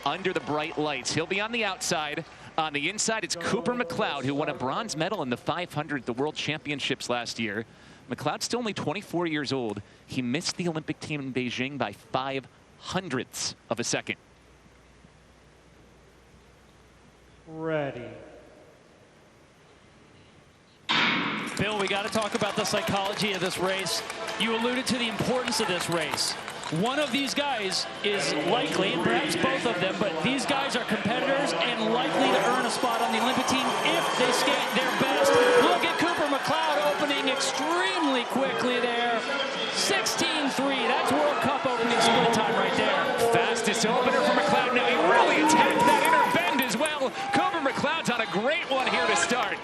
under the bright lights. He'll be on the outside. On the inside, it's Cooper McLeod, who won a bronze medal in the 500 at the World Championships last year. McLeod's still only 24 years old. He missed the Olympic team in Beijing by 0.05 of a second. Ready. Bill, we got to talk about the psychology of this race. You alluded to the importance of this race. One of these guys is likely, and perhaps both of them, but these guys are competitors and likely to earn a spot on the Olympic team if they skate their best. Look at Cooper McLeod opening extremely quickly there. 16.3, that's World Cup opening split time right there. Fastest opener for McLeod. Now he really attacked that inner bend as well. Cooper McLeod's on a great one here to start.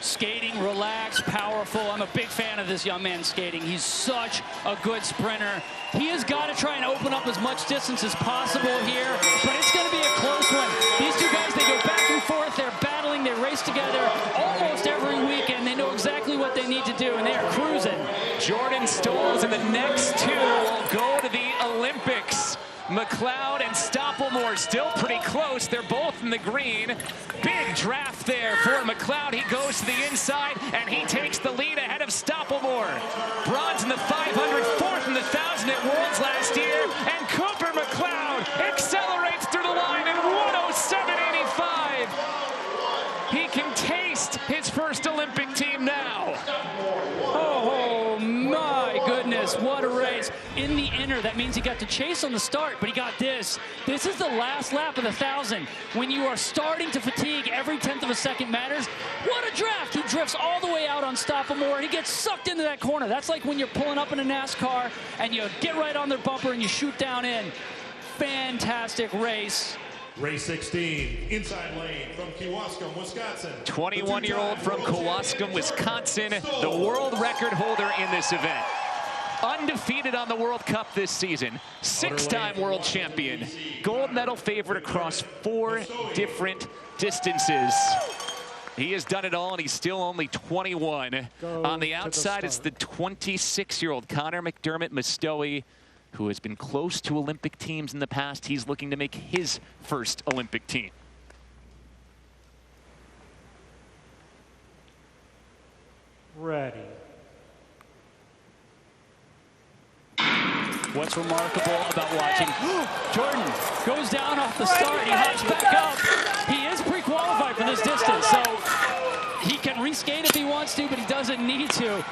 Skating, relaxed, powerful. I'm a big fan of this young man skating. He's such a good sprinter. He has got to try and open up as much distance as possible here, but it's going to be a close one. These two guys, they go back and forth. They're battling. They race together almost every weekend. They know exactly what they need to do, and they are cruising. Jordan Stolz and the next two will go to the Olympics. McLeod and Stolz still pretty close. They're both in the green. Big draft there for McLeod. He goes to the inside, and he takes the lead ahead of Stolz. Bronze in the 500, fourth in the 1,000 at Worlds last year, and Cooper McLeod accelerates through the line in 107.85. He can taste his first Olympic team now. Oh my goodness, what a race. In the inner, that means he got to chase on the start, but he got this. This is the last lap of the 1,000. When you are starting to fatigue, every 10th of a second matters. What a draft. He drifts all the way out on Stoppelmoor, and he gets sucked into that corner. That's like when you're pulling up in a NASCAR, and you get right on their bumper, and you shoot down in. Fantastic race. Race 16, inside lane from Kewaskum, Wisconsin. 21-year-old from Kewaskum, Wisconsin, the world record holder in this event. Undefeated on the World Cup this season, 6-time world champion, gold medal favorite across 4 different distances. He has done it all, and he's still only 21. On the outside, it's the 26-year-old Conor McDermott-Mostowy, who has been close to Olympic teams in the past. He's looking to make his first Olympic team. Ready. What's remarkable about watching, Jordan goes down off the start, he hops back up. He is pre-qualified for this distance, so he can reskate if he wants to, but he doesn't need to.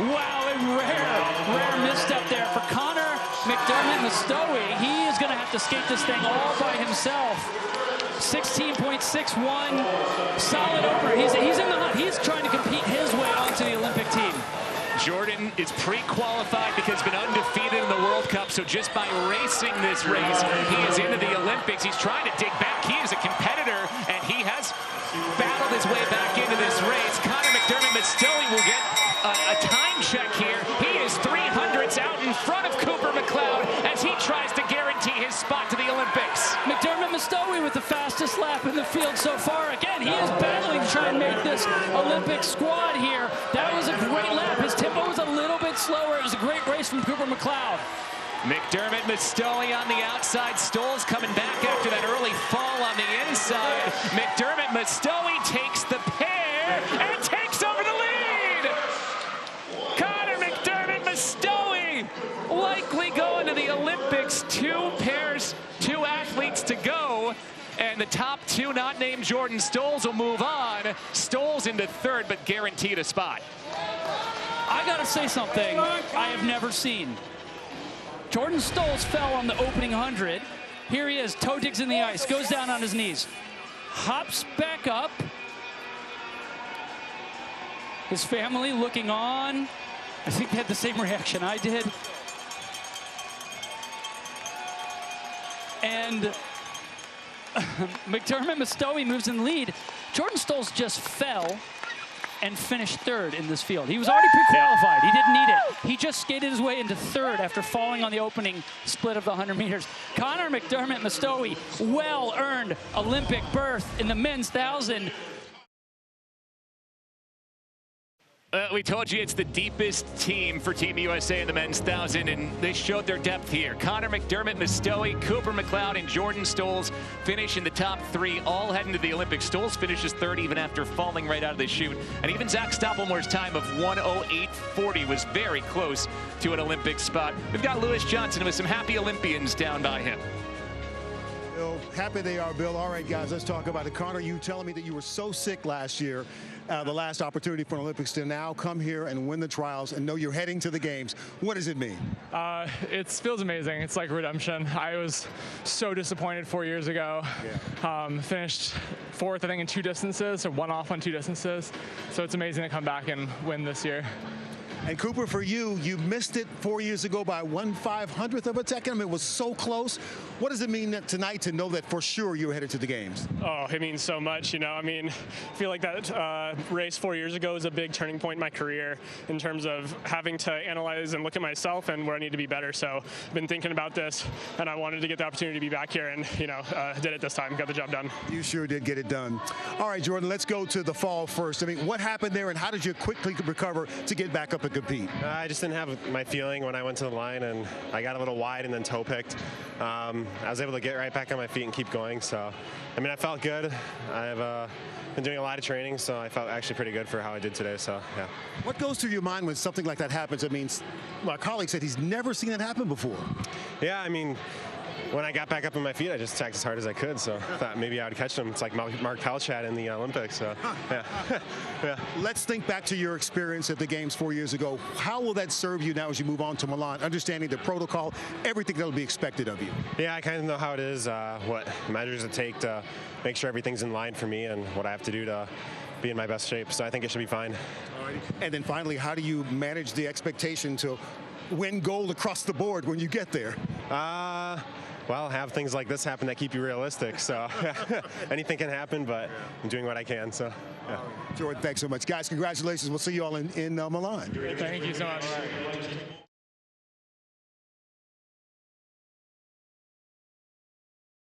Wow, a rare misstep there for Conor McDermott-Mostowy. He is going to have to skate this thing all by himself. 16.61, solid opener. He's in the hunt. He's trying to compete his way onto the Olympic team. Jordan is pre-qualified because he's been undefeated in the World Cup, so just by racing this race, he is into the Olympics. He's trying to dig back. He is a competitor, and he has battled his way back into this race. Conor McDermott-Mostowy will get a time check here. He is 300ths out in front of Cooper McLeod as he tries to guarantee his spot to the Olympics. McDermott-Mostowy with the fastest lap in the field so far. Again, he is battling to try and make this Olympic squad here. That was a great lap. His tempo was a little bit slower. It was a great race from Cooper McLeod. McDermott-Mostowy on the outside. Stolz coming back after that early fall on the inside. McDermott-Mostowy takes the pair and takes over the lead. Conor McDermott-Mostowy likely going to the Olympics. 2 athletes to go. And the top 2, not named Jordan Stolz, will move on. Stolz into 3rd, but guaranteed a spot. I gotta say something I have never seen. Jordan Stolz fell on the opening 100. Here he is, toe digs in the ice, goes down on his knees, hops back up. His family looking on. I think they had the same reaction I did. And McDermott-Mostowy moves in the lead. Jordan Stolz just fell and finished 3rd in this field. He was already pre-qualified. He didn't need it. He just skated his way into 3rd after falling on the opening split of the 100 meters. Conor McDermott-Mostowy, well-earned Olympic berth in the men's 1,000. We told you it's the deepest team for Team USA in the men's 1,000, and they showed their depth here. Conor, McDermott-Mostowy, Cooper, McLeod, and Jordan Stolz finish in the top 3, all heading to the Olympics. Stolz finishes third even after falling right out of the chute. And even Zach Stoppelmore's time of 1:08.40 was very close to an Olympic spot. We've got Lewis Johnson with some happy Olympians down by him. Bill, happy they are, Bill. All right, guys, let's talk about it. Conor, you telling me that you were so sick last year, the last opportunity for an Olympics, to now come here and win the trials and know you're heading to the games. What does it mean? It feels amazing. It's like redemption. I was so disappointed 4 years ago. Yeah. Finished 4th, I think, in 2 distances, so 1 off on 2 distances. So it's amazing to come back and win this year. And Cooper, for you, you missed it 4 years ago by 1/500th of a second. I mean, it was so close. What does it mean that tonight to know that for sure you're headed to the games? Oh, it means so much. You know, I mean, I feel like that race 4 years ago is a big turning point in my career in terms of having to analyze and look at myself and where I need to be better. So I've been thinking about this, and I wanted to get the opportunity to be back here, and, you know, did it this time, got the job done. You sure did get it done. All right, Jordan, let's go to the fall first. I mean, what happened there, and how did you quickly recover to get back up and compete? I just didn't have my feeling when I went to the line, and I got a little wide and then toe picked. I was able to get right back on my feet and keep going. So, I mean, I felt good. I've been doing a lot of training, so I felt actually pretty good for how I did today. So, yeah. What goes through your mind when something like that happens? I mean, my colleague said he's never seen it happen before. Yeah, I mean, when I got back up on my feet, I just attacked as hard as I could. So I thought maybe I would catch them. It's like Mark Pelchat in the Olympics. So, yeah. Yeah. Let's think back to your experience at the games 4 years ago. How will that serve you now as you move on to Milan, understanding the protocol, everything that will be expected of you? Yeah, I kind of know how it is, what measures it take to make sure everything's in line for me and what I have to do to be in my best shape. So I think it should be fine. All right. And then finally, how do you manage the expectation to win gold across the board when you get there? Well, have things like this happen that keep you realistic. So anything can happen, but I'm doing what I can. So, yeah. Jordan, thanks so much. Guys, congratulations. We'll see you all in Milan. Thank you so much.